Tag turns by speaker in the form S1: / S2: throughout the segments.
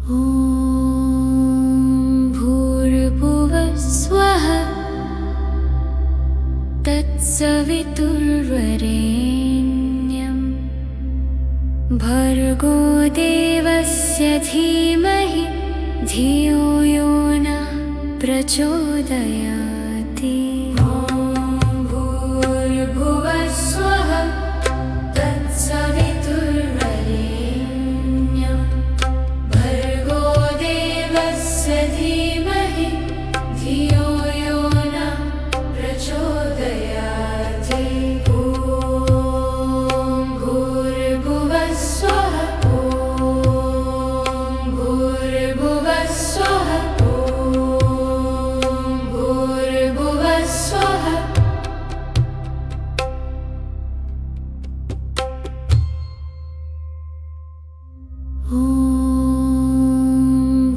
S1: भूर्भुवः स्वः तत्सवितुर्वरेण्यं भर्गो देवस्य धीमहि धियो यो नः प्रचोदयाति। भूर्भुवः स्वः तत्सवितुर्वरेण्यं भर्गो देवस्य धीमहि धियो यो नः प्रचोदयाति। भूर्भुवः स्वः भूर्भुवः स्वः भूर्भुवः स्वः।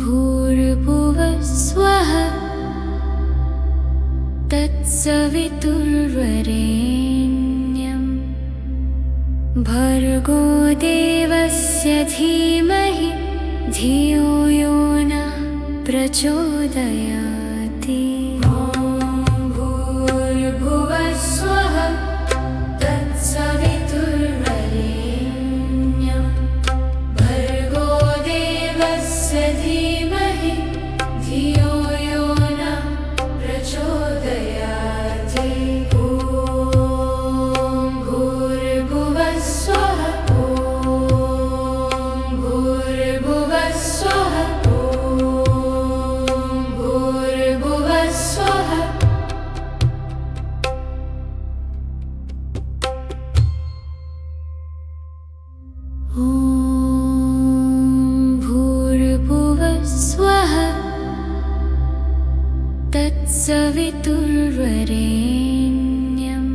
S1: भूर्भुवः स्वः तत्सवितुर्वरेण्यं भर्गो देवस्य धीमहि धियो यो नः प्रचोदयाति। भूर्भुवः स्वः तत्सवितुर्वरेण्यं भर्गो देवस्य धीमहि धियो यो नः प्रचोदयाति। भूर्भुवः स्वः भूर्भुवः स्वः भूर्भुवः स्वः। भूर्भुवः स्वः तत्सवितुर्वरेण्यं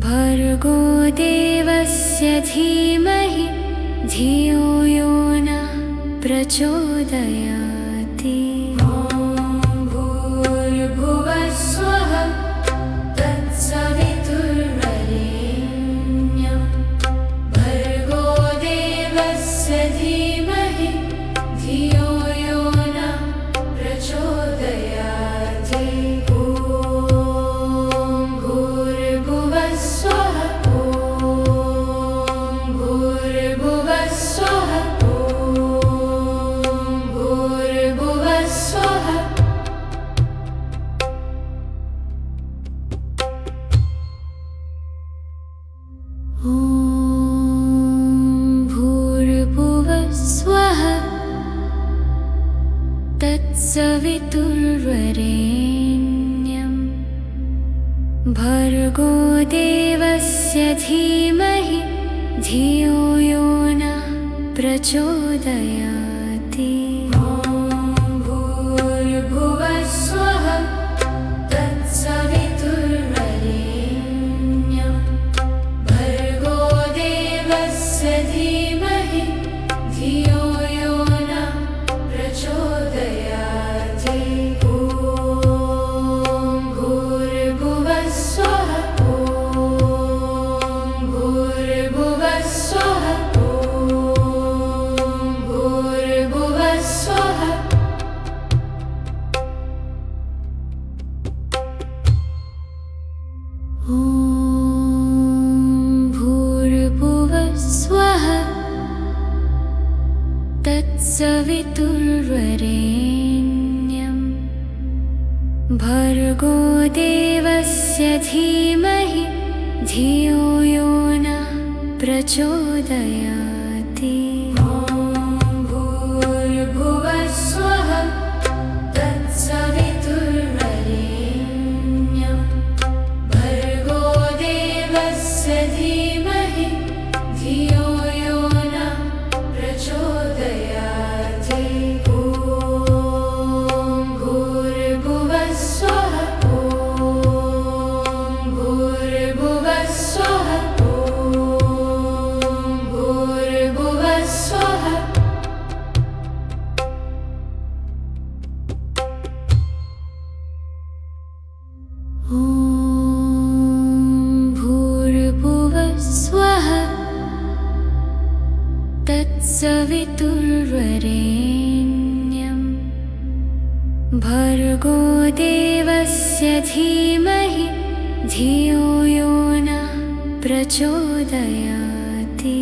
S1: भर्गो देवस्य धीमहि धियो यो नः प्रचोदयाति। भूर्भुवः स्वः तत्सवितुर्वरेण्यं भर्गो देवस्य धीमहि धियो यो नः प्रचोदयाति। भूर्भुवः स्वः भूर्भुवः स्वः भूर्भुवः स्वः। भूर्भुवः स्वः तत्सवितुर्वरेण्यं भर्गो देवस्य धीमहि धियो यो नः प्रचोदयाति। भूर्भुवः स्वः तत्सवितुर्वरेण्यं भर्गो देवस्य धीमहि धियो यो नः प्रचोदयाति। भूर्भुवः स्वः भूर्भुवः स्वः भूर्भुवः स्वः। भूर्भुवः स्वः तत्सवितुर्वरेण्यं भर्गो देवस्य धीमहि धियो यो नः प्रचोदयाति। भूर्भुवः स्वः तत्सवितुर्वरेण्यं भर्गो देवस्य धीमहि धियो यो नः प्रचोदयाति। भूर्भुवः स्वः भूर्भुवः स्वः भूर्भुवः
S2: तत्सवितुर्वरेण्यं भर्गो देवस्य धीमहि धियो यो नः प्रचोदयाति।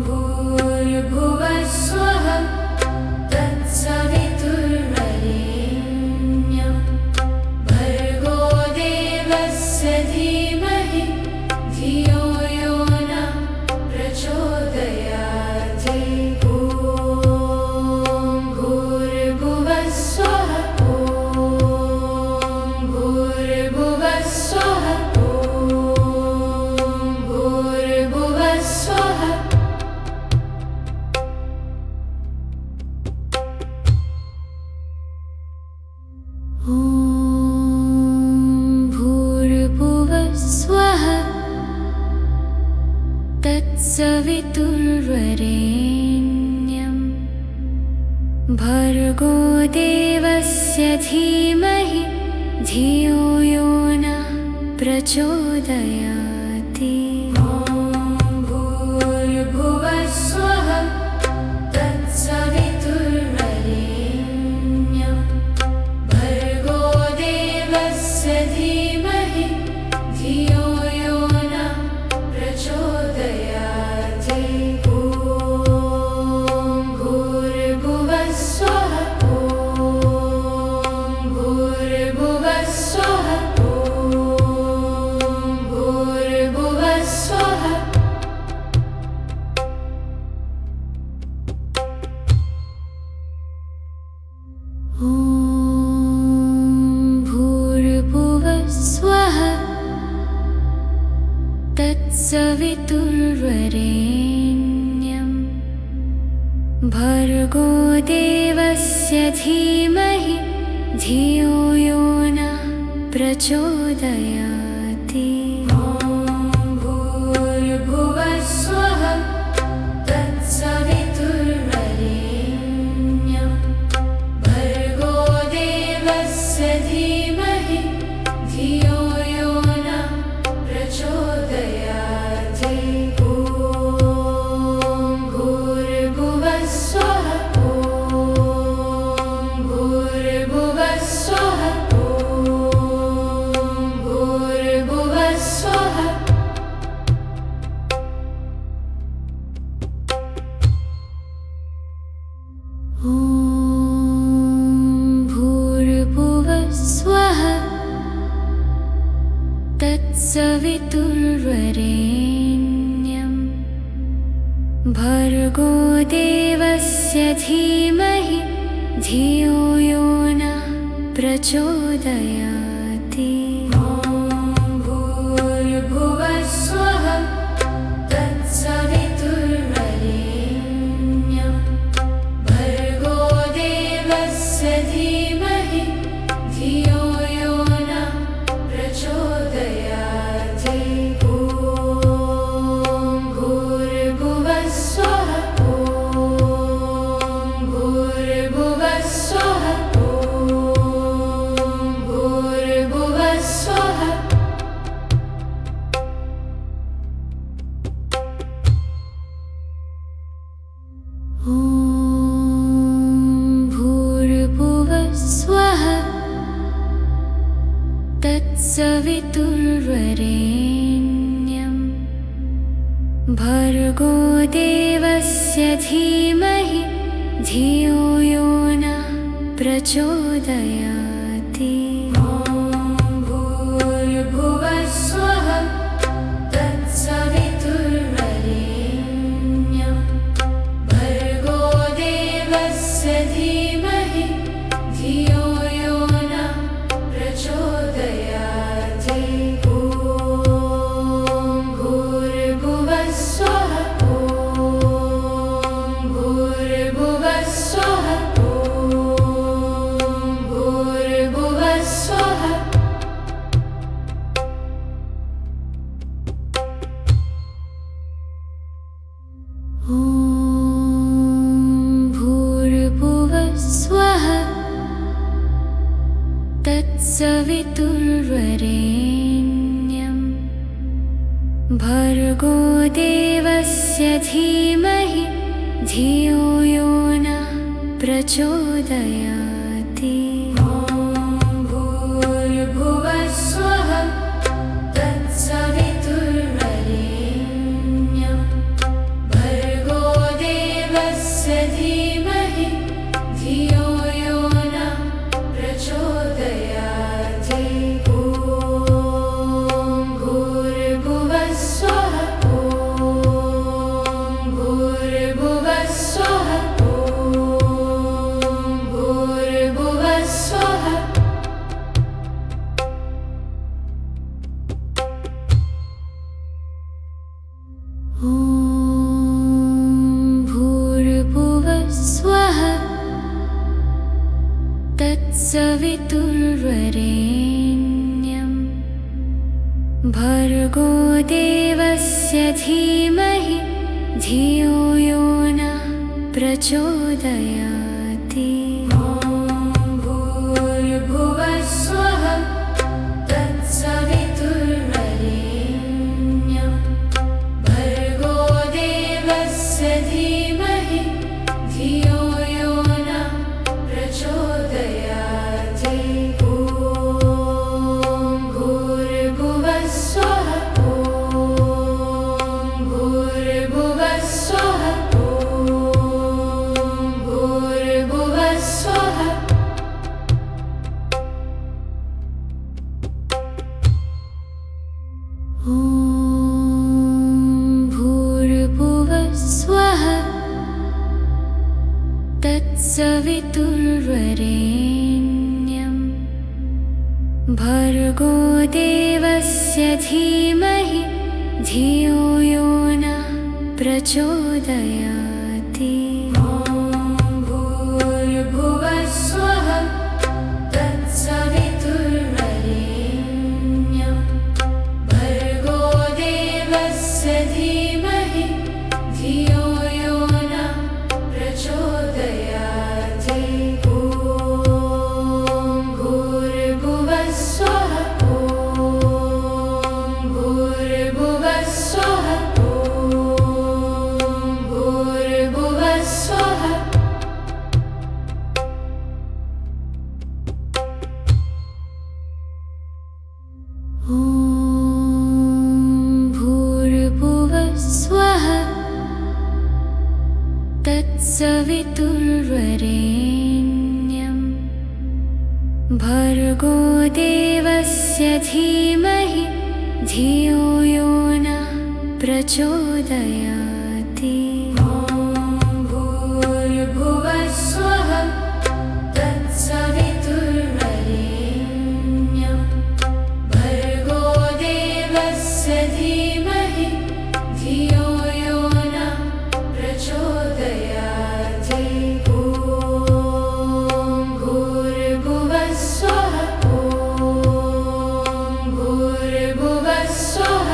S1: भूर्भुवस्वः तत्सवितुर्वरेण्यं भर्गो देवस्य धीमहि धियो यो नः प्रचोदयाति। भूर्भुवस्वः भूर्भुवस्वः भूर्भुवस्वः। ॐ भूर्भुवस्वः तत्सवितुर्वरेण्यं भर्गो देवस्य धीमहि धियो यो नः प्रचोदयाति। भूर्भुवस्वः तत्सवितुर्वरेण्यं भर्गो देवस्य धीमहि धियो यो नः प्रचोदयाति। भूर्भुवस्वः भूर्भुवस्वः भूर्भुवस्वः। ॐ भूर्भुवस्वः तत्सवितुर्वरेण्यं भर्गो देवस्य धीमहि धियो यो नः प्रचोदयाति। भूर्भुवस्वः तत्सवितुर्वरेण्यं भर्गो देवस्य धीमहि धियो यो नः प्रचोदयाति। भूर्भुवस्वः भूर्भुवस्वः भूर्भुवस्वः। ॐ भूर्भुवस्वः तत्सवितुर्वरेण्यं भर्गो देवस्य धीमहि धियो यो नः प्रचोदयाति। भूर्भुवस्वः तत्सवितुर्वरेण्यं भर्गो देवस्य धीमहि धियो यो नः प्रचोदयाति। भूर्भुवस्वः भूर्भुवस्वः भूर्भुवस्वः। ॐ भूर्भुवस्वः तत्सवितुर्वरेण्यं भर्गो देवस्य धीमहि धियो यो नः प्रचोदयाति। भूर्भुवस्वः तत्सवितुर्वरेण्यं भर्गो देवस्य धीमहि धियो यो नः प्रचोदयाति। भूर्भुवस्वः भूर्भुवस्वः भूर्भुवस्वः। ॐ भूर्भुवस्वः तत्सवितुर्वरेण्यं भर्गो देवस्य धीमहि
S2: धियो यो न प्रचोदयाति।
S1: ॐ भूर्भुवः स्वः तत्सवितुर्वरेण्यं भर्गो देवस्य धीमहि धियो यो न प्रचोदयाति। ॐ भूर्भुवः स्वः भूर्भुवः स्वः भूर्भुवः स्वः।
S2: ॐ भूर्भुवः स्वः तत्सवितुर्वरेण्यं भर्गो देवस्य धीमहि धियो यो न प्रचोदयाति।
S1: ॐ भूर्भुवः स्वः तत्सवितुर्वरेण्यं भर्गो देवस्य धीमहि धियो यो न प्रचोदयाति। ॐ भूर्भुवः स्वः भूर्भुवः स्वः भूर्भुवः स्वः।
S2: ॐ भूर्भुवः स्वः तत्सवितुर्वरेण्यं भर्गो देवस्य धीमहि धियो यो न प्रचोदयाति।
S1: ॐ भूर्भुवः स्वः तत्सवितुर्वरेण्यं भर्गो देवस्य धीमहि धियो यो न प्रचोदयाति। ॐ भूर्भुवः स्वः भूर्भुवः स्वः भूर्भुवः स्वः।
S2: ॐ भूर्भुवः स्वः तत्सवितुर्वरेण्यं भर्गो देवस्य धीमहि धियो यो न प्रचोदयाति।
S1: ॐ भूर्भुवः स्वः तत्सवितुर्वरेण्यं भर्गो देवस्य धीमहि धियो यो न प्रचोदयाति। ॐ भूर्भुवः स्वः भूर्भुवः स्वः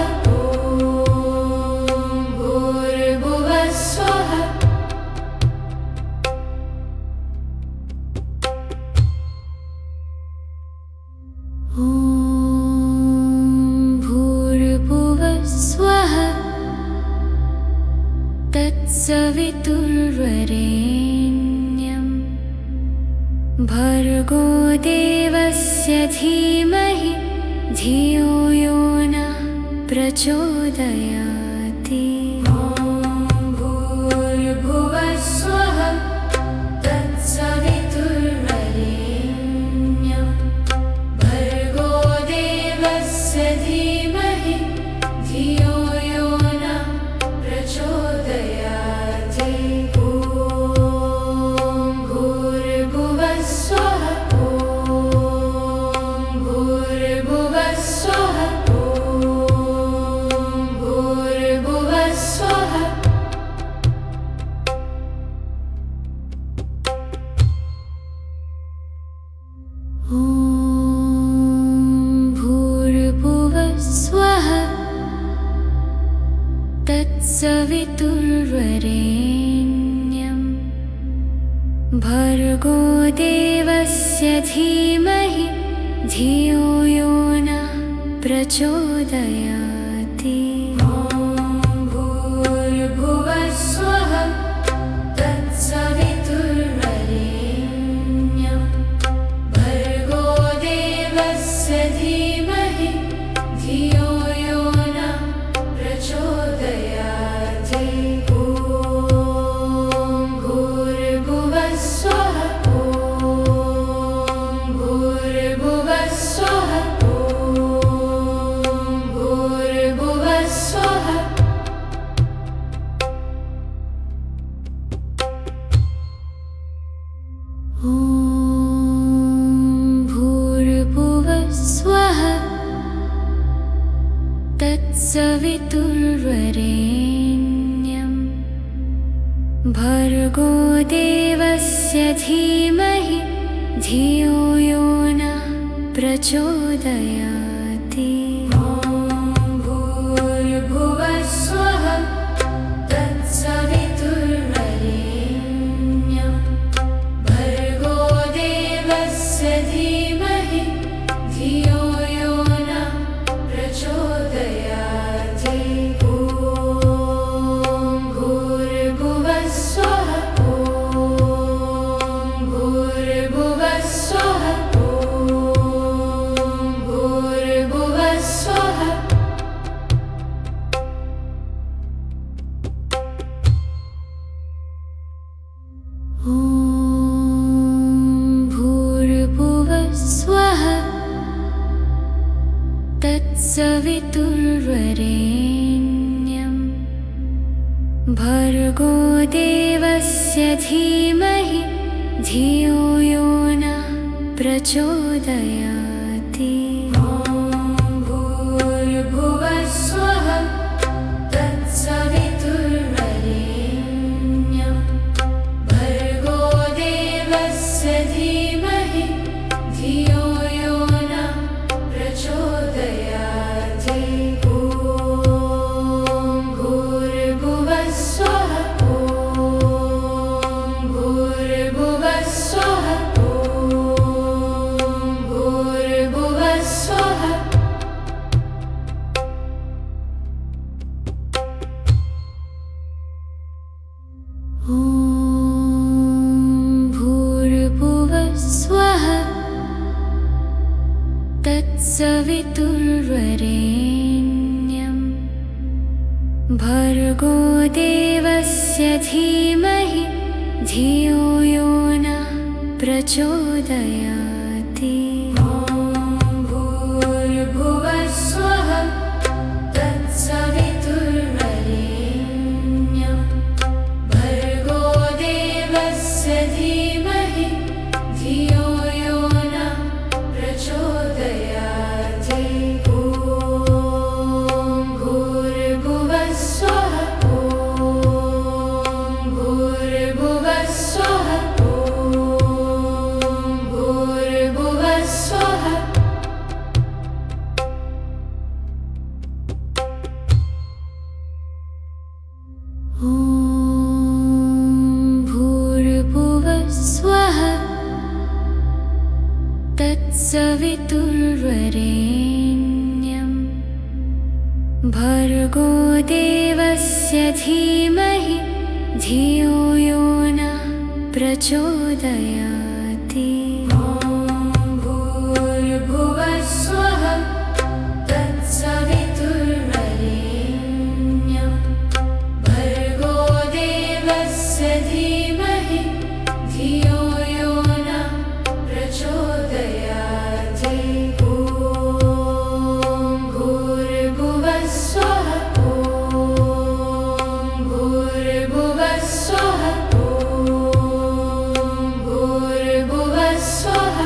S1: भूर्भुवः स्वः।
S2: ॐ भूर्भुवः स्वः तत्सवितुर्वरेण्यं भर्गो देवस्य धीमहि धियो यो न प्रचोदयाति।
S1: ॐ भूर्भुवः स्वः तत्सवितुर्वरेण्यं भर्गो देवस्य धीमहि धियो यो न प्रचोदयाति। ॐ भूर्भुवः स्वः भूर्भुवः स्वः भूर्भुवः स्वः।
S2: ॐ भूर्भुवः स्वः तत्सवितुर्वरेण्यं भर्गो देवस्य धीमहि धियो यो न प्रचोदयाति।
S1: ॐ भूर्भुवः स्वः
S2: तत्सवितुर्वरेण्यं भर्गो देवस्य धीमहि धियो यो नः प्रचोदयाति।
S1: ॐ भूर्भुवः स्वः तत्सवितुर्वरेण्यं भर्गो देवस्य धीमहि धियो यो नः प्रचोदयाति। ॐ भूर्भुवः स्वः भूर्भुवः स्वः भूर्भुवः स्वः।
S2: ॐ भूर्भुवः स्वः तत्सवितुर्वरेण्यं भर्गो देवस्य धीमहि धियो यो नः प्रचोदयाति।
S1: ॐ भूर्भुवः स्वः तत्सवितुर्वरेण्यं भर्गो देवस्य धीमहि धियो यो नः प्रचोदयाति। ॐ भूर्भुवः स्वः भूर्भुवः स्वः भूर्भुवः स्वः।
S2: ॐ भूर्भुवः स्वः तत्सवितुर्वरेण्यं भर्गो देवस्य धीमहि धियो यो नः प्रचोदयाति।
S1: ॐ भूर्भुवः स्वः तत्सवितुर्वरेण्यं भर्गो देवस्य धीमहि धियो यो नः प्रचोदयाति। ॐ भूर्भुवः स्वः भूर्भुवः स्वः भूर्भुवः स्वः।
S2: ॐ भूर्भुवः स्वः तत्सवितुर्वरेण्यं भर्गो देवस्य धीमहि धियो यो नः प्रचोदयाति।
S1: ॐ भूर्भुवः स्वः तत्सवितुर्वरेण्यं भर्गो देवस्य धीमहि धियो यो नः प्रचोदयाति। ॐ भूर्भुवः स्वः भूर्भुवः स्वः भूर्भुवः स्वः।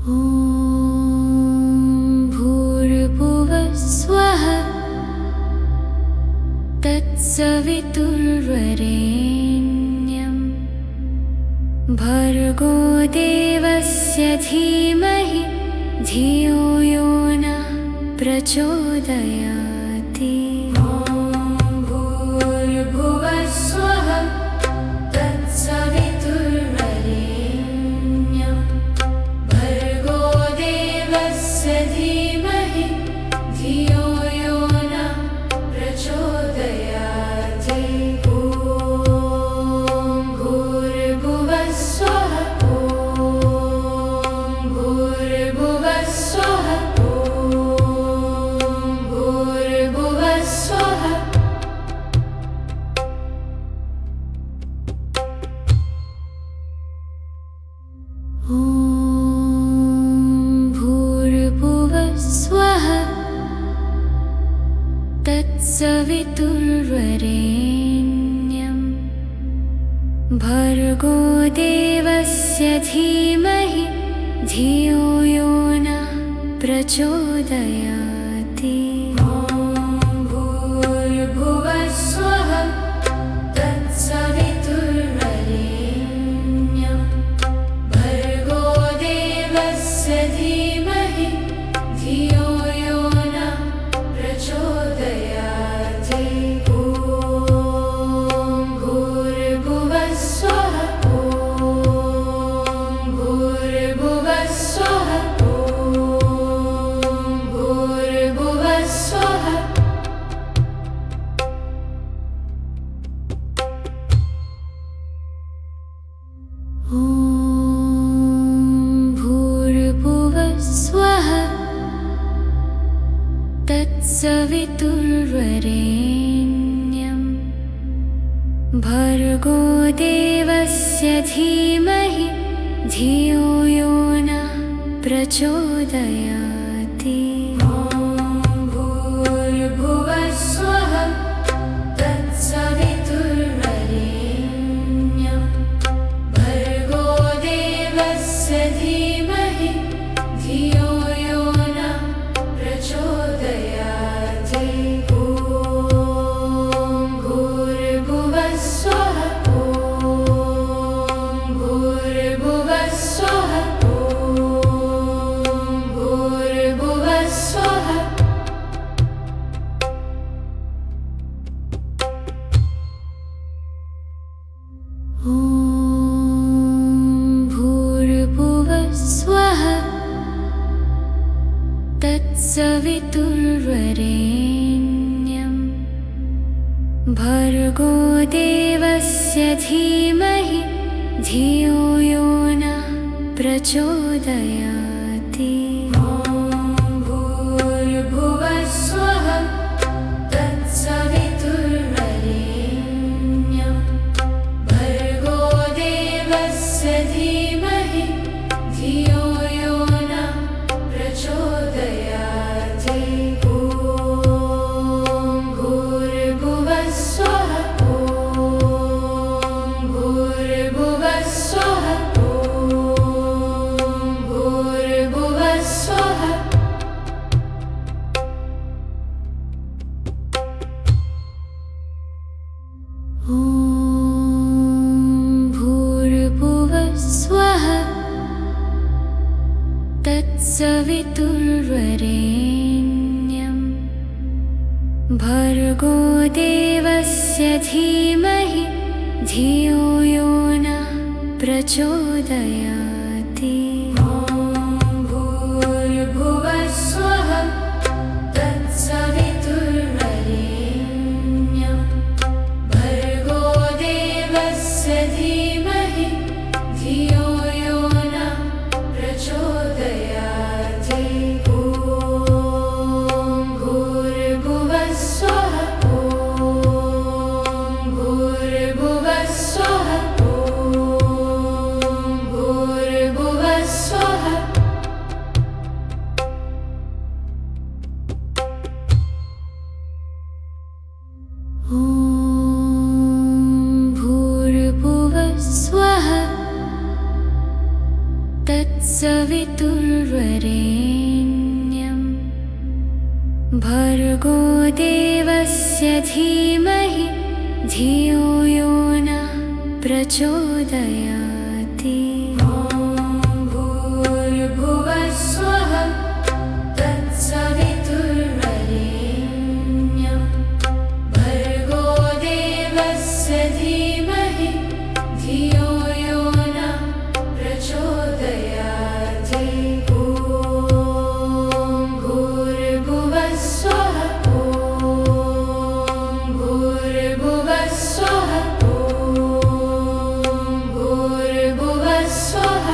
S2: ॐ भूर्भुवः स्वः तत्सवितुर्वरेण्यं भर्गो देवस्य धीमहि धियो यो नः प्रचोदयाति।
S1: ॐ भूर्भुवः स्वः तत्सवितुर्वरेण्यं भर्गो देवस्य धीमहि धियो यो नः प्रचोदयाति। ॐ भूर्भुवः स्वः भूर्भुवः स्वः भूर्भुवः स्वः।
S2: ॐ भूर्भुवः स्वः तत्सवितुर्वरेण्यं भर्गो देवस्य धीमहि धियो यो न प्रचोदयाति।
S1: ॐ भूर्भुवः स्वः तत्सवितुर्वरेण्यं भर्गो देवस्य धीमहि धियो यो न प्रचोदयाति। ॐ भूर्भुवः स्वः भूर्भुवः स्वः भूर्भुवः स्वः।
S2: ॐ भूर्भुवः स्वः तत्सवितुर्वरेण्यं भर्गो देवस्य धीमहि धियो यो न प्रचोदयाति।
S1: ॐ भूर्भुवः स्वः तत्सवितुर्वरेण्यं भर्गो देवस्य धीमहि धियो यो न प्रचोदयाति। ॐ भूर्भुवः स्वः भूर्भुवः स्वः भूर्भुवः स्वः।
S2: ॐ भूर्भुवः स्वः तत्सवितुर्वरेण्यं भर्गो देवस्य धीमहि धियो यो न प्रचोदयाति।
S1: ॐ भूर्भुवः स्वः तत्सवितुर्वरेण्यं भर्गो देवस्य धीमहि धियो यो न प्रचोदयाति। ॐ भूर्भुवः स्वः भूर्भुवः स्वः भूर्भुवः स्वः।
S2: ॐ भूर्भुवः स्वः तत्सवितुर्वरेण्यं भर्गो देवस्य धीमहि धियो यो न प्रचोदयाति।
S1: ॐ भूर्भुवः स्वः तत्सवितुर्वरेण्यं भर्गो देवस्य धीमहि धियो यो न प्रचोदयाति। ॐ भूर्भुवः स्वः भूर्भुवः स्वः भूर्भुवः स्वः।
S2: ॐ भूर्भुवः स्वः तत्सवितुर्वरेण्यं भर्गो देवस्य धीमहि धियो यो न प्रचोदयाति।
S1: ॐ भूर्भुवः स्वः तत्सवितुर्वरेण्यं भर्गो देवस्य धीमहि धियो यो न प्रचोदयाति। ॐ भूर्भुवः स्वः भूर्भुवः स्वः भूर्भुवः स्वः।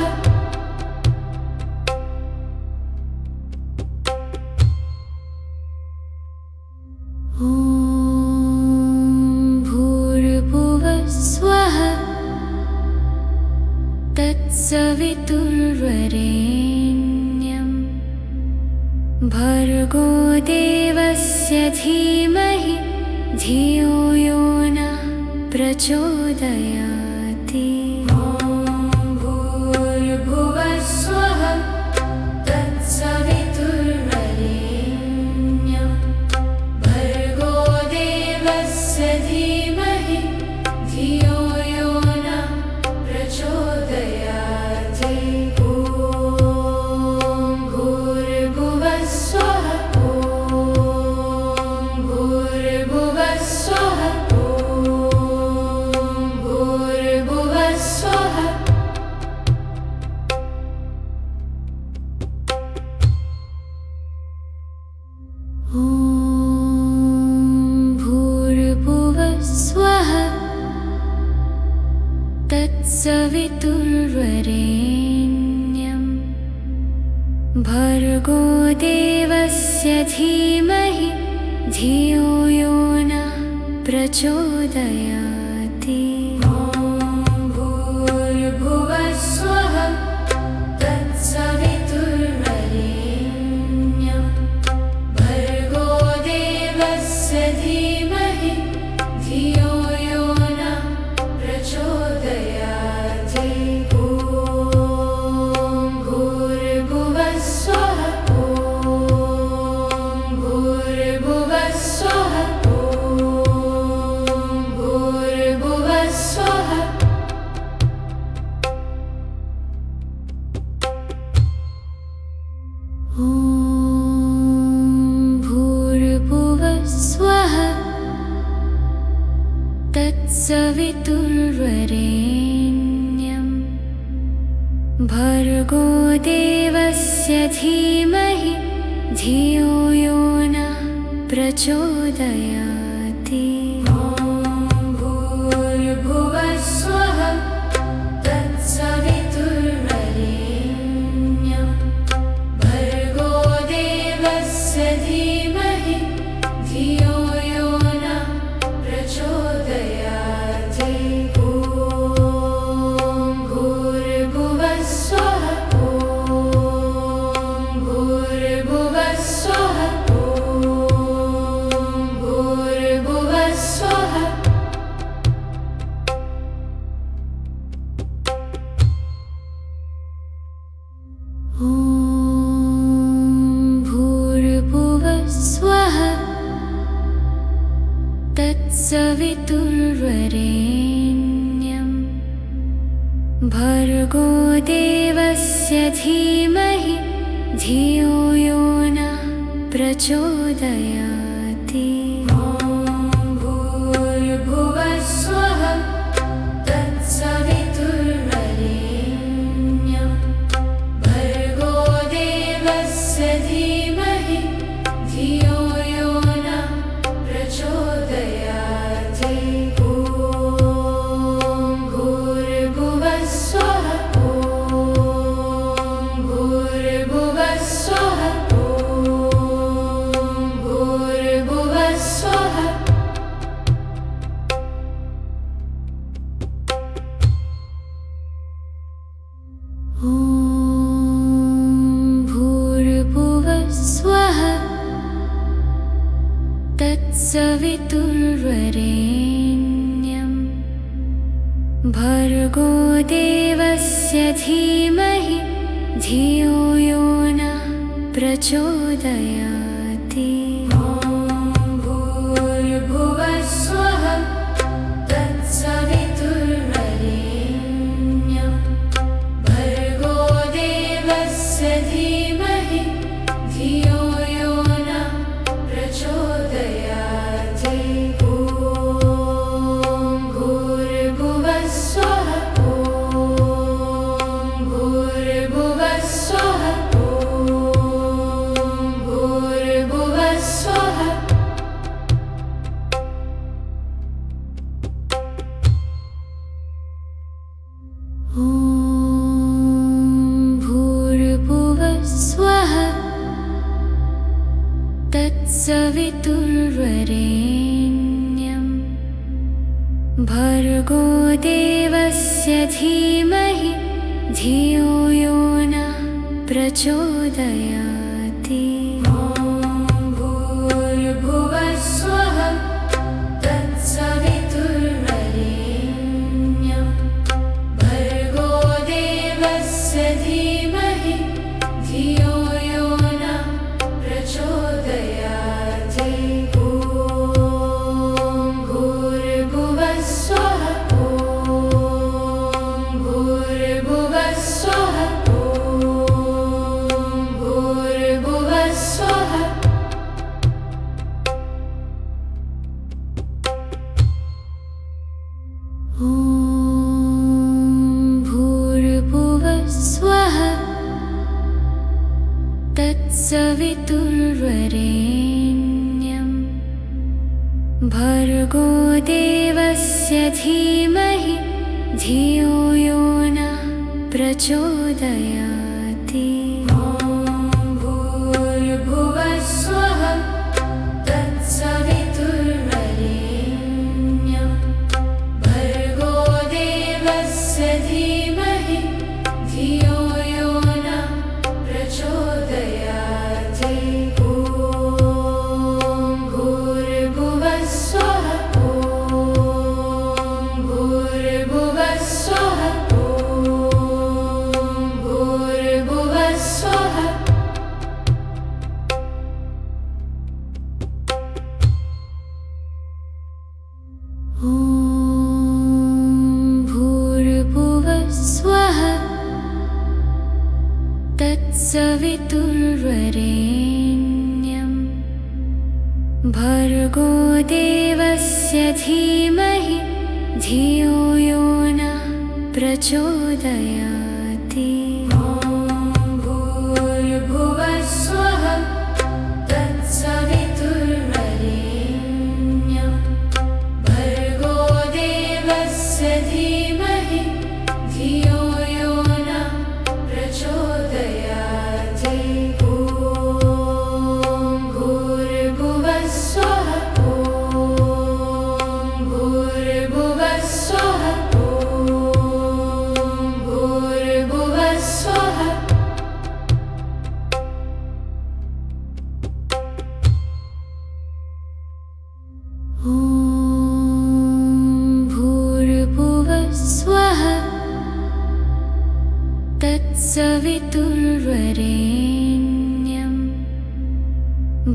S2: ॐ भूर्भुवः स्वः तत्सवितुर्वरेण्यं भर्गो देवस्य धीमहि धियो यो न प्रचोदयाति।
S1: ॐ भूर्भुवः स्वः
S2: तत्सवितुर्वरेण्यं भर्गो देवस्य धीमहि धियो यो नः प्रचोदयाति।
S1: ॐ भूर्भुवः स्वः तत्सवितुर्वरेण्यं भर्गो देवस्य धीमहि धियो यो नः प्रचोदयाति। ॐ भूर्भुवः स्वः भूर्भुवः स्वः भूर्भुवः स्वः।
S2: ॐ भूर्भुवः स्वः तत्सवितुर्वरेण्यं भर्गो देवस्य धीमहि धियो यो नः प्रचोदयाति।
S1: ॐ भूर्भुवः स्वः तत्सवितुर्वरेण्यं भर्गो देवस्य धीमहि धियो यो नः प्रचोदयाति। ॐ भूर्भुवः स्वः भूर्भुवः स्वः भूर्भुवः स्वः।
S2: ॐ भूर्भुवः स्वः तत्सवितुर्वरेण्यं भर्गो देवस्य धीमहि धियो यो नः प्रचोदयाति।
S1: ॐ भूर्भुवः स्वः तत्सवितुर्वरेण्यं भर्गो देवस्य धीमहि धियो यो नः प्रचोदयाति। ॐ भूर्भुवः स्वः भूर्भुवः स्वः भूर्भुवः स्वः।
S2: ॐ भूर्भुवः स्वः तत्सवितुर्वरेण्यं भर्गो देवस्य धीमहि धियो यो नः प्रचोदयाति।
S1: ॐ भूर्भुवः स्वः तत्सवितुर्वरेण्यं भर्गो देवस्य धीमहि धियो यो नः प्रचोदयाति। ॐ भूर्भुवः स्वः भूर्भुवः स्वः भूर्भुवः स्वः।
S2: ॐ भूर्भुवः स्वः तत्सवितुर्वरेण्यं भर्गो देवस्य धीमहि धियो यो नः प्रचोदयाति।
S1: ॐ भूर्भुवः स्वः तत्सवितुर्वरेण्यं भर्गो देवस्य धीमहि धियो यो नः प्रचोदयाति। ॐ भूर्भुवः स्वः भूर्भुवः स्वः भूर्भुवः स्वः।
S2: ॐ भूर्भुवः स्वः तत्सवितुर्वरेण्यं भर्गो देवस्य धीमहि धियो यो न प्रचोदयाति।
S1: भूर्भुवः स्वः तत्सवितुर्वरेण्यं भर्गो देवस्य धीमहि धियो यो न प्रचोदयाति। ॐ भूर्भुवः स्वः भूर्भुवः स्वः भूर्भुवः स्वः।
S2: ॐ भूर्भुवः स्वः तत्सवितुर्वरेण्यं भर्गो देवस्य धीमहि धियो यो न प्रचोदयाति।
S1: भूर्भुवः स्वः तत्सवितुर्वरेण्यं भर्गो देवस्य धीमहि धियो यो न प्रचोदयाति। ॐ भूर्भुवः स्वः भूर्भुवः स्वः भूर्भुवः स्वः।
S2: ॐ भूर्भुवः स्वः तत्सवितुर्वरेण्यं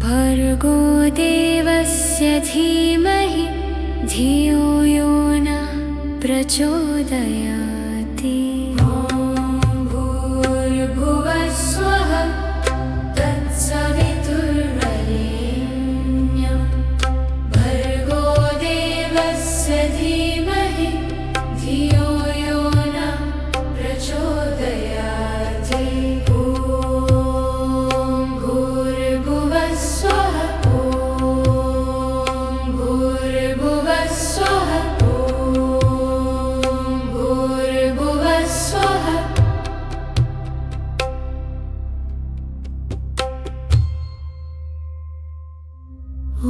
S2: भर्गो देवस्य धीमहि धियो यो न प्रचोदयाति।
S1: भूर्भुवः स्वः तत्सवितुर्वरेण्यं भर्गो देवस्य धीमहि धियो यो न प्रचोदयाति। ॐ भूर्भुवः स्वः भूर्भुवः स्वः भूर्भुवः स्वः।
S2: ॐ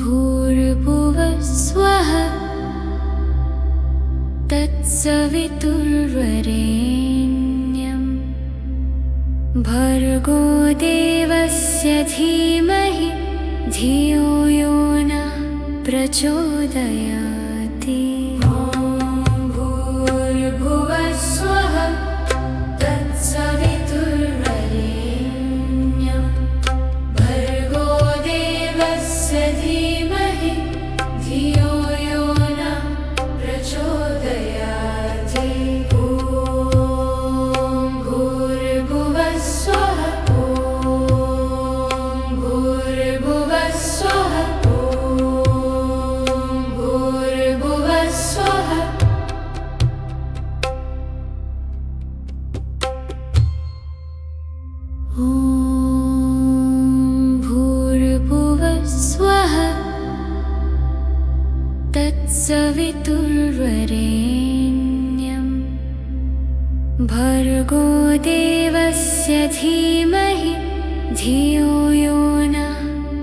S2: भूर्भुवः स्वः तत्सवितुर्वरेण्यं भर्गो देवस्य धीमहि धियो यो न प्रचोदयाति।
S1: भूर्भुवः स्वः तत्सवितुर्वरेण्यं भर्गो देवस्य धीमहि धियो यो न प्रचोदयाति। ॐ भूर्भुवः स्वः भूर्भुवः स्वः भूर्भुवः स्वः।
S2: ॐ भूर्भुवः स्वः तत्सवितुर्वरेण्यं भर्गो देवस्य धीमहि धियो यो न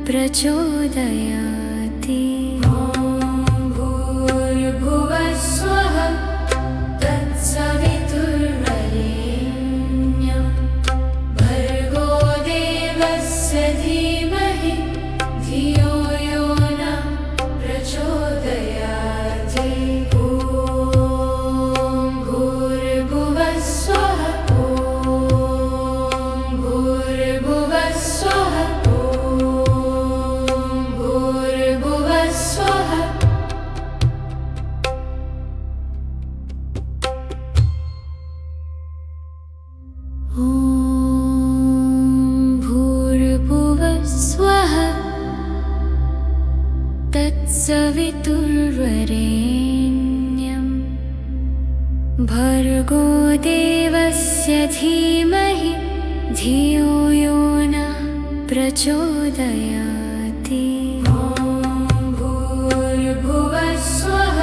S2: प्रचोदयाति।
S1: भूर्भुवः स्वः तत्सवितुर्वरेण्यं भर्गो देवस्य धीमहि धियो यो न प्रचोदयाति। ॐ भूर्भुवः स्वः भूर्भुवः स्वः भूर्भुवः स्वः।
S2: ॐ भूर्भुवः स्वः तत्सवितुर्वरेण्यं भर्गो देवस्य धीमहि धियो यो न प्रचोदयाति।
S1: भूर्भुवः स्वः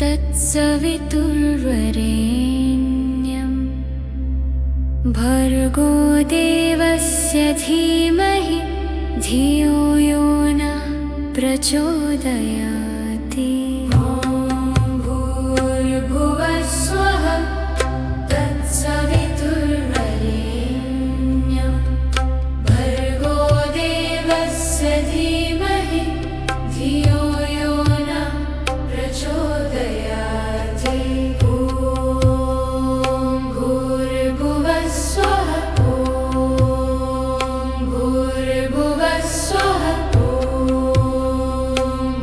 S2: तत्सवितुर्वरेण्यं भर्गो देवस्य धीमहि धियो यो नः प्रचोदयाति।
S1: ॐ भूर्भुवः स्वः तत्सवितुर्वरेण्यं भर्गो देवस्य धीमहि धियो यो नः प्रचोदयाति। ॐ भूर्भुवः स्वः भूर्भुवः स्वः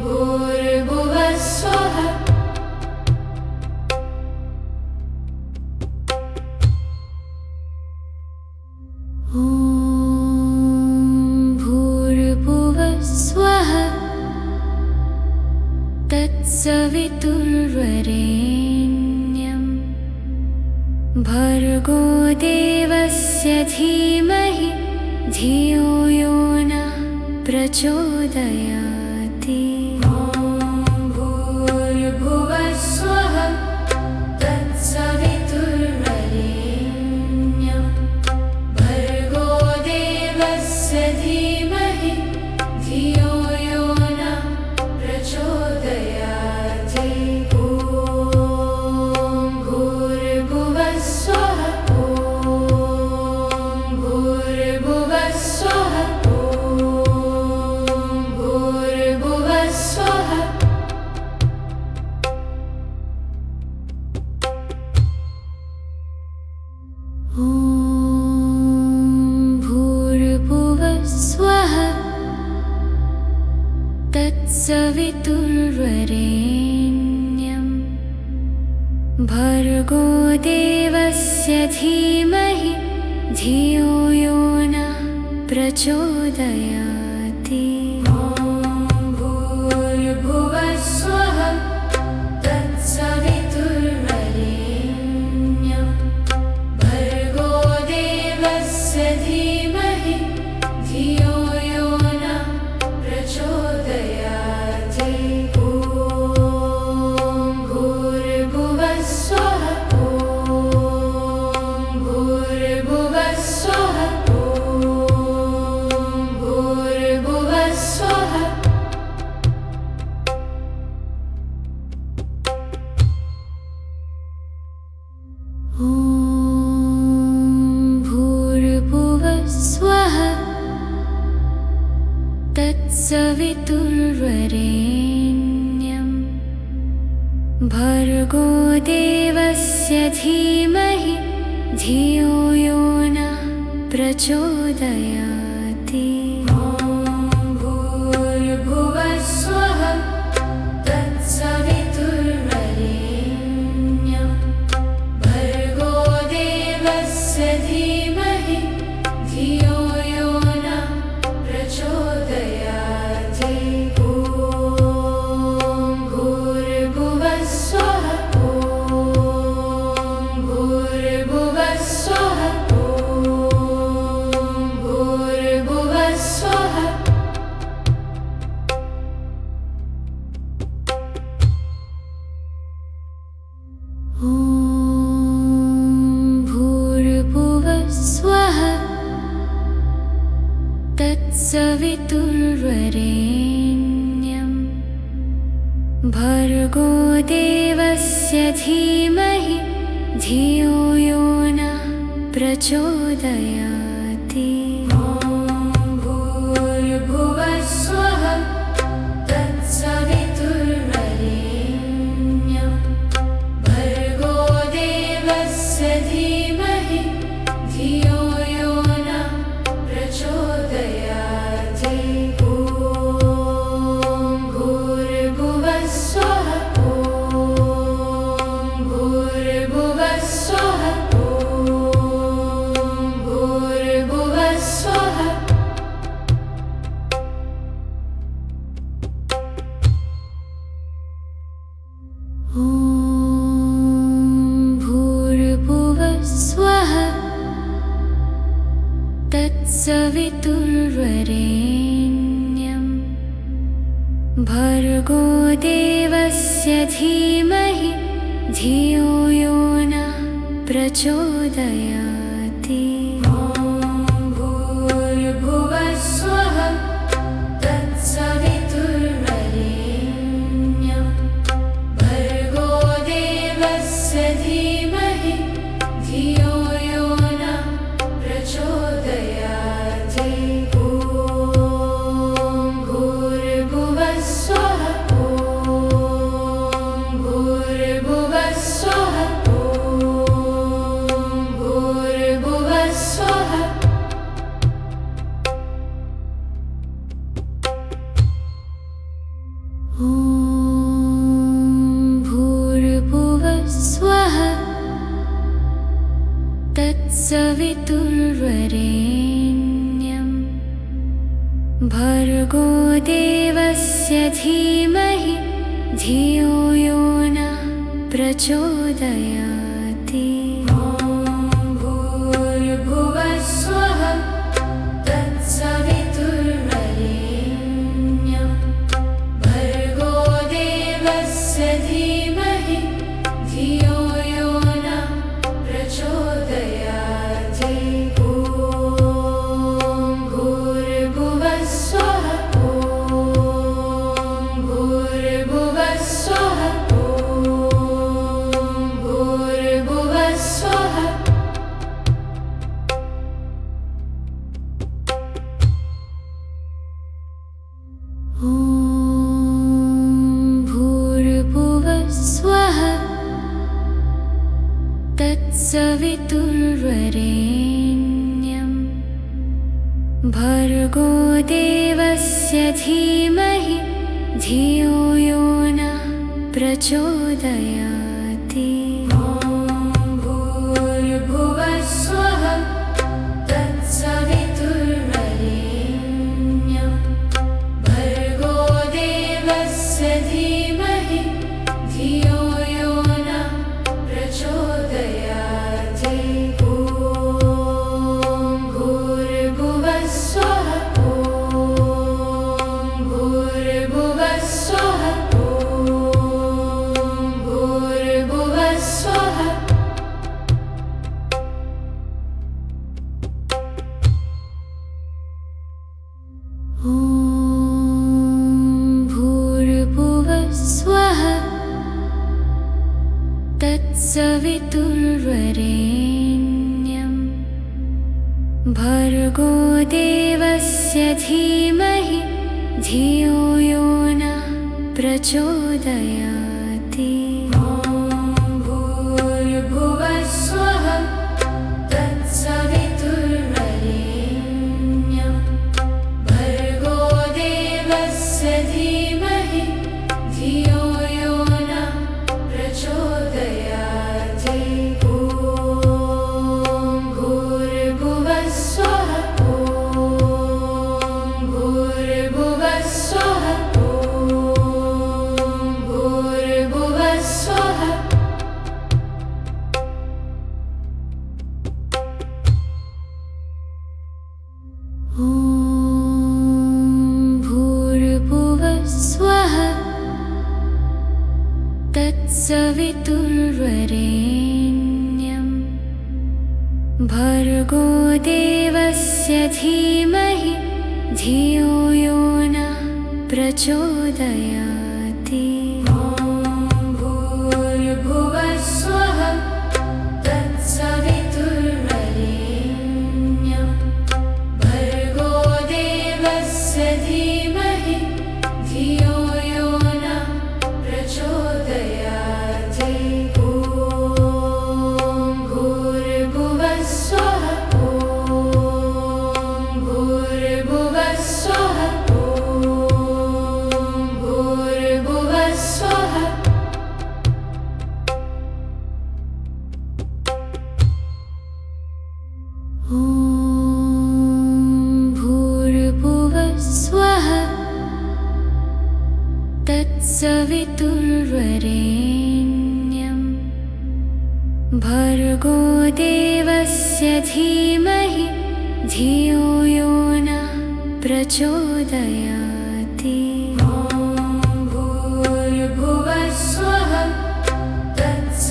S1: भूर्भुवः स्वः।
S2: ॐ भूर्भुवः स्वः तत्सवितुर्वरेण्यं भर्गो देवस्य धीमहि धियो यो नः प्रचोदयाति।
S1: ॐ भूर्भुवः स्वः तत्सवितुर्वरेण्यं भर्गो देवस्य धीमहि धियो यो नः प्रचोदयाति। ॐ भूर्भुवः स्वः भूर्भुवः स्वः भूर्भुवः स्वः।
S2: ॐ भूर्भुवः स्वः तत्सवितुर्वरेण्यं भर्गो देवस्य धीमहि धियो यो नः प्रचोदयाति।
S1: ॐ भूर्भुवः स्वः तत्सवितुर्वरेण्यं भर्गो देवस्य धीमहि धियो यो नः प्रचोदयाति। ॐ भूर्भुवः स्वः भूर्भुवः स्वः भूर्भुवः स्वः।
S2: ॐ भूर्भुवः स्वः तत्सवितुर्वरेण्यं भर्गो देवस्य धीमहि धियो यो नः प्रचोदयाति।
S1: ॐ भूर्भुवः स्वः तत्सवितुर्वरेण्यं भर्गो देवस्य धीमहि धियो यो नः प्रचोदयाति। ॐ भूर्भुवः स्वः भूर्भुवः स्वः भूर्भुवः स्वः।
S2: ॐ भूर्भुवः स्वः तत्सवितुर्वरेण्यं भर्गो देवस्य धीमहि धियो यो नः प्रचोदयाति।
S1: ॐ भूर्भुवः स्वः तत्सवितुर्वरेण्यं भर्गो देवस्य धीमहि धियो यो नः प्रचोदयाति। ॐ भूर्भुवः स्वः भूर्भुवः स्वः भूर्भुवः स्वः।
S2: ॐ भूर्भुवः स्वः तत्सवितुर्वरेण्यं भर्गो देवस्य धीमहि धियो यो न प्रचोदयाति।
S1: ॐ भूर्भुवः स्वः तत्सवितुर्वरेण्यं भर्गो देवस्य धीमहि धियो यो न प्रचोदयाति। ॐ भूर्भुवः स्वः भूर्भुवः स्वः भूर्भुवः स्वः।
S2: ॐ भूर्भुवः स्वः तत्सवितुर्वरेण्यं भर्गो देवस्य धीमहि धियो यो न प्रचोदयाति।
S1: ॐ भूर्भुवः स्वः तत्सवितुर्वरेण्यं भर्गो देवस्य धीमहि धियो यो न प्रचोदयाति। ॐ भूर्भुवः स्वः भूर्भुवः स्वः भूर्भुवः स्वः।
S2: ॐ भूर्भुवः स्वः तत्सवितुर्वरेण्यं भर्गो देवस्य धीमहि धियो यो न प्रचोदयाति।
S1: ॐ भूर्भुवः स्वः तत्सवितुर्वरेण्यं भर्गो देवस्य धीमहि धियो यो न प्रचोदयाति। ॐ भूर्भुवः स्वः भूर्भुवः स्वः भूर्भुवः स्वः।
S2: ॐ भूर्भुवः स्वः तत्सवितुर्वरेण्यं भर्गो देवस्य धीमहि धियो यो न प्रचोदयाति।
S1: ॐ भूर्भुवः स्वः तत्सवितुर्वरेण्यं भर्गो देवस्य धीमहि धियो यो न प्रचोदयाति। ॐ भूर्भुवः स्वः भूर्भुवः स्वः भूर्भुवः स्वः।
S2: ॐ भूर्भुवः स्वः तत्सवितुर्वरेण्यं भर्गो देवस्य धीमहि धियो यो न प्रचोदयाति।
S1: ॐ भूर्भुवः स्वः तत्सवितुर्वरेण्यं भर्गो देवस्य धीमहि धियो यो न प्रचोदयाति। ॐ भूर्भुवः स्वः भूर्भुवः स्वः भूर्भुवः स्वः।
S2: ॐ भूर्भुवः स्वः तत्सवितुर्वरेण्यं भर्गो देवस्य धीमहि धियो यो न प्रचोदयाति। ॐ भूर्भुवः स्वः तत्सवितुर्वरेण्यं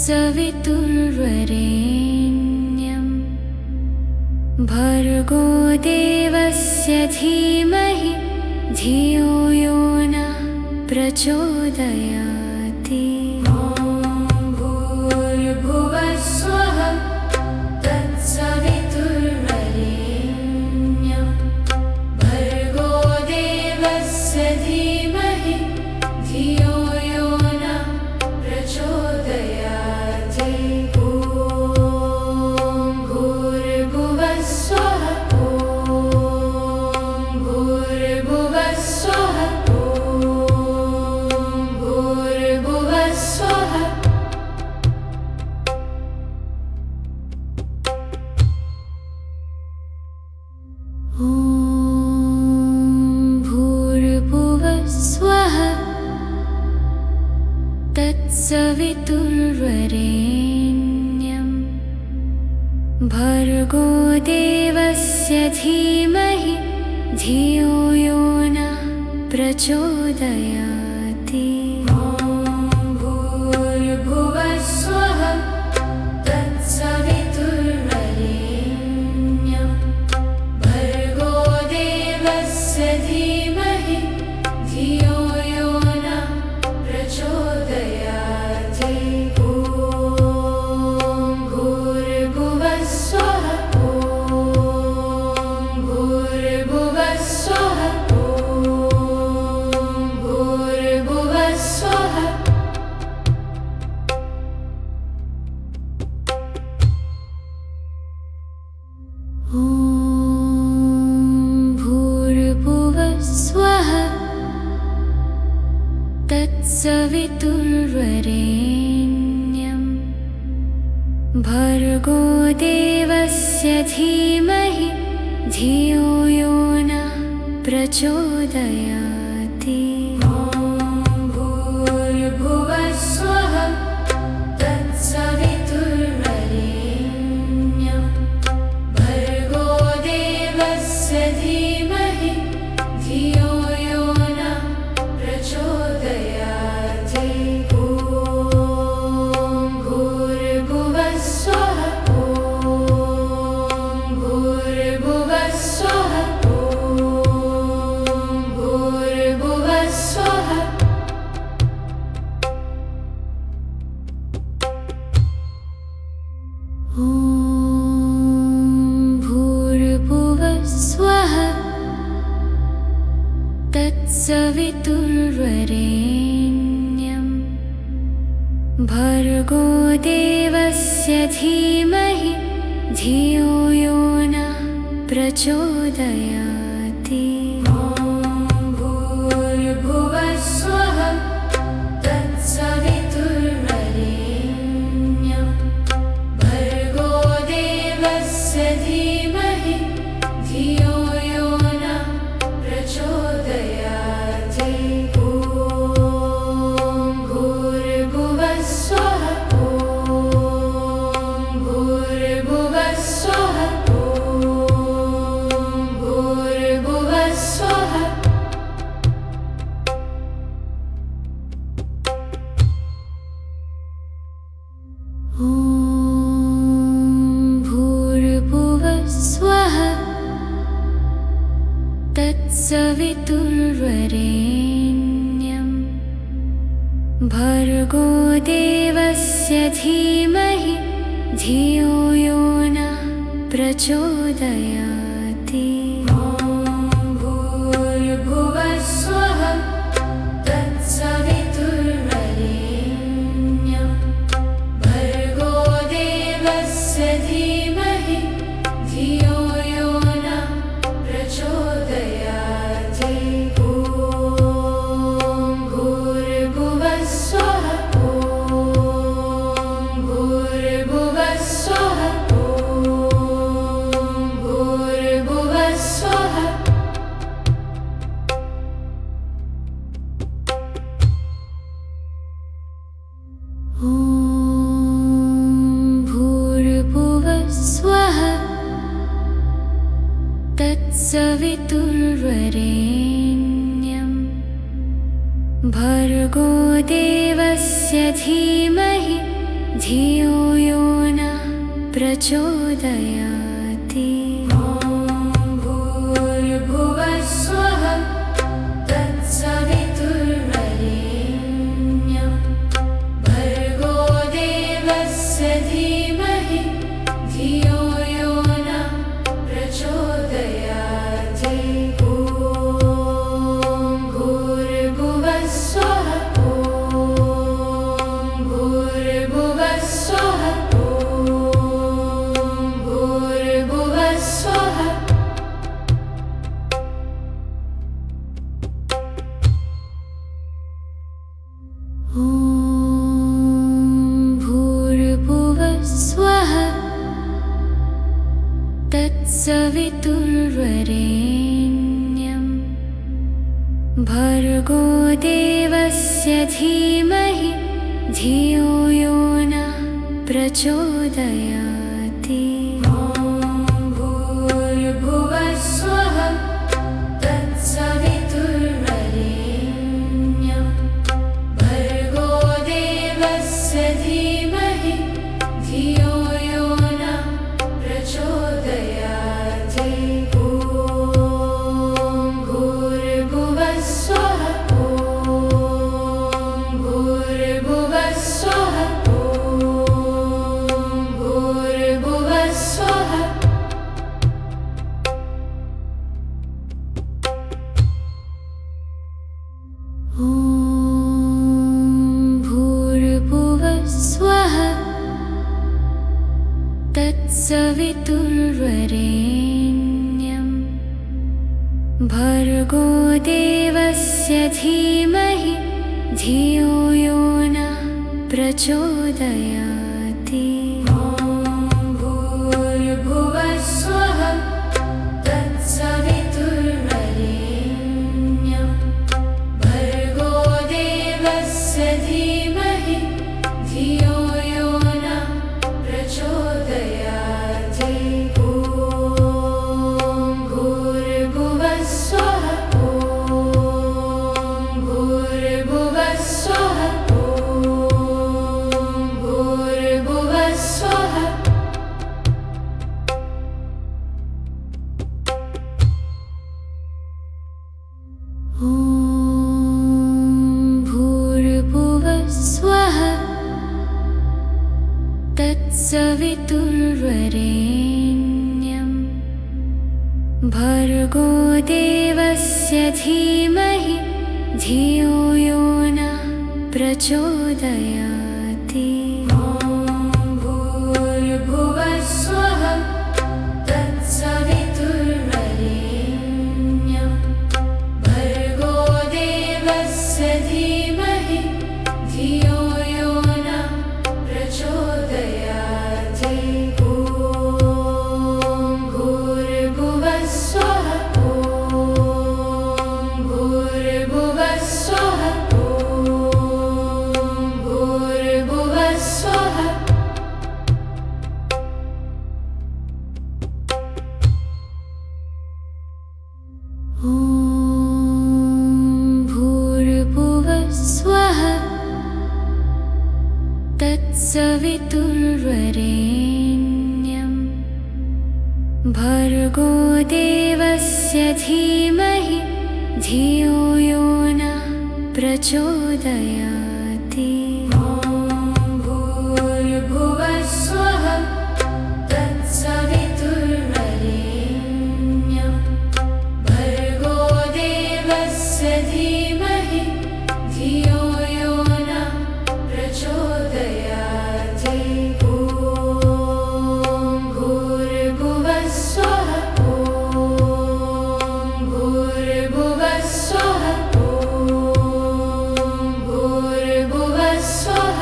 S2: तत्सवितुर्वरेण्यं भर्गो देवस्य धीमहि धियो यो नः प्रचोदयाति।
S1: भूर्भुवः स्वः तत्सवितुर्वरेण्यं भर्गो देवस्य धीमहि धियो यो नः प्रचोदयाति। भूर्भुवः स्वः भूर्भुवः स्वः भूर्भुवः स्वः।
S2: ॐ भूर्भुवः स्वः तत्सवितुर्वरेण्यं भर्गो देवस्य धीमहि धियो यो नः प्रचोदयाति।
S1: भूर्भुवः स्वः तत्सवितुर्वरेण्यं भर्गो देवस्य धीमहि धियो यो नः प्रचोदयाति। भूर्भुवः स्वः भूर्भुवः स्वः भूर्भुवः स्वः।
S2: ॐ भूर्भुवः स्वः तत्सवितुर्वरेण्यं भर्गो देवस्य धीमहि धियो यो नः प्रचोदयाति।
S1: भूर्भुवः स्वः तत्सवितुर्वरेण्यं भर्गो देवस्य धीमहि धियो यो नः प्रचोदयाति। भूर्भुवः स्वः भूर्भुवः स्वः भूर्भुवः स्वः।
S2: ॐ भूर्भुवः स्वः तत्सवितुर्वरेण्यं भर्गो देवस्य धीमहि धियो यो नः प्रचोदयाति।
S1: भूर्भुवः स्वः तत्सवितुर्वरेण्यं भर्गो देवस्य धीमहि धियो यो नः प्रचोदयाति। भूर्भुवः स्वः भूर्भुवः स्वः भूर्भुवः स्वः।
S2: ॐ भूर्भुवः स्वः तत्सवितुर्वरेण्यं भर्गो देवस्य धीमहि धियो यो नः प्रचोदयाति।
S1: भूर्भुवः स्वः तत्सवितुर्वरेण्यं भर्गो देवस्य धीमहि धियो यो नः प्रचोदयाति। भूर्भुवः स्वः भूर्भुवः स्वः भूर्भुवः स्वः।
S2: ॐ भूर्भुवः स्वः तत्सवितुर्वरेण्यं भर्गो देवस्य धीमहि धियो यो न प्रचोदयाति।
S1: ॐ भूर्भुवः स्वः तत्सवितुर्वरेण्यं भर्गो देवस्य धीमहि धियो यो न प्रचोदयाति। ॐ भूर्भुवः स्वः भूर्भुवः स्वः भूर्भुवः स्वः।
S2: ॐ भूर्भुवः स्वः तत्सवितुर्वरेण्यं भर्गो देवस्य धीमहि धियो यो न प्रचोदयाति।
S1: ॐ भूर्भुवः स्वः तत्सवितुर्वरेण्यं भर्गो देवस्य धीमहि धियो यो न प्रचोदयाति। ॐ भूर्भुवः स्वः भूर्भुवः स्वः भूर्भुवः स्वः।
S2: ॐ भूर्भुवः स्वः तत्सवितुर्वरेण्यं भर्गो देवस्य धीमहि धियो यो न प्रचोदयाति।
S1: ॐ भूर्भुवः स्वः तत्सवितुर्वरेण्यं भर्गो देवस्य धीमहि धियो यो न प्रचोदयाति। ॐ भूर्भुवः स्वः भूर्भुवः स्वः भूर्भुवः स्वः।
S2: ॐ भूर्भुवः स्वः तत्सवितुर्वरेण्यं भर्गो देवस्य धीमहि धियो यो न प्रचोदयाति।
S1: ॐ भूर्भुवः स्वः तत्सवितुर्वरेण्यं भर्गो देवस्य धीमहि धियो यो न प्रचोदयाति। ॐ भूर्भुवः स्वः भूर्भुवः स्वः भूर्भुवः स्वः।
S2: ॐ भूर्भुवः स्वः तत्सवितुर्वरेण्यं भर्गो देवस्य धीमहि धियो यो न प्रचोदयाति।
S1: ॐ भूर्भुवः स्वः तत्सवितुर्वरेण्यं भर्गो देवस्य धीमहि धियो यो न प्रचोदयाति। ॐ भूर्भुवः स्वः भूर्भुवः स्वः भूर्भुवः स्वः।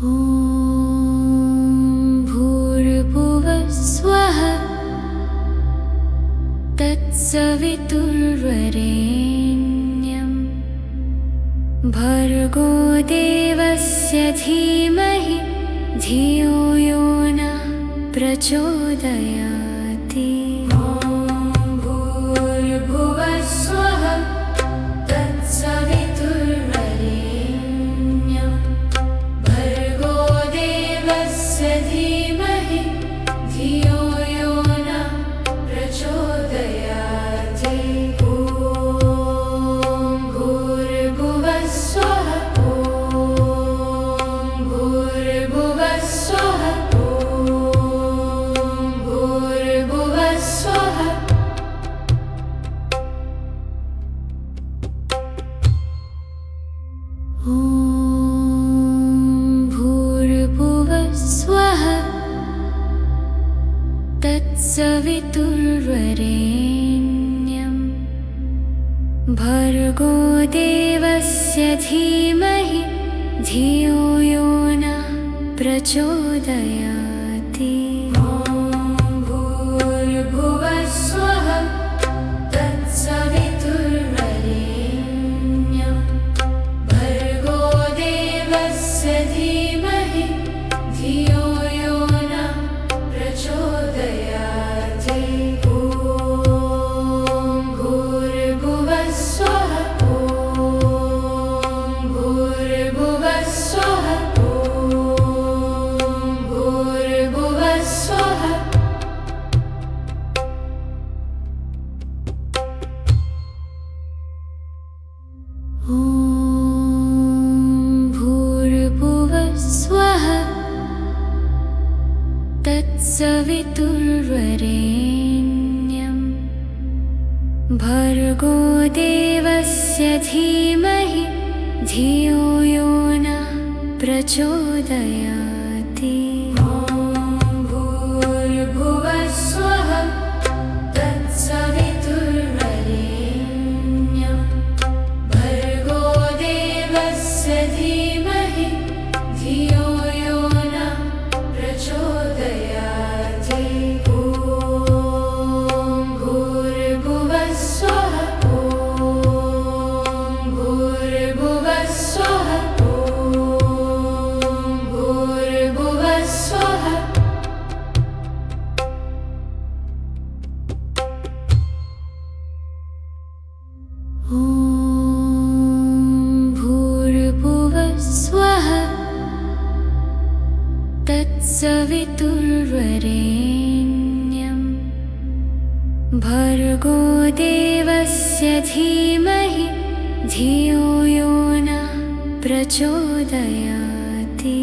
S2: ॐ भूर्भुवः स्वः तत्सवितुर्वरेण्यं भर्गो देवस्य धीमहि धियो यो न प्रचोदयाति।
S1: ॐ भूर्भुवः स्वः
S2: तत्सवितुर्वरेण्यं भर्गो देवस्य धीमहि धियो यो नः प्रचोदयाति।
S1: ॐ भूर्भुवः स्वः तत्सवितुर्वरेण्यं भर्गो देवस्य धीमहि धियो यो नः प्रचोदयाति। ॐ भूर्भुवः स्वः भूर्भुवः स्वः भूर्भुवः स्वः।
S2: ॐ भूर्भुवः स्वः तत्सवितुर्वरेण्यं भर्गो देवस्य धीमहि धियो यो नः प्रचोदयाति।
S1: ॐ भूर्भुवः स्वः तत्सवितुर्वरेण्यं भर्गो देवस्य धीमहि धियो यो नः प्रचोदयाति। ॐ भूर्भुवः स्वः भूर्भुवः स्वः भूर्भुवः स्वः।
S2: ॐ भूर्भुवः स्वः तत्सवितुर्वरेण्यं भर्गो देवस्य धीमहि धियो यो नः प्रचोदयाति।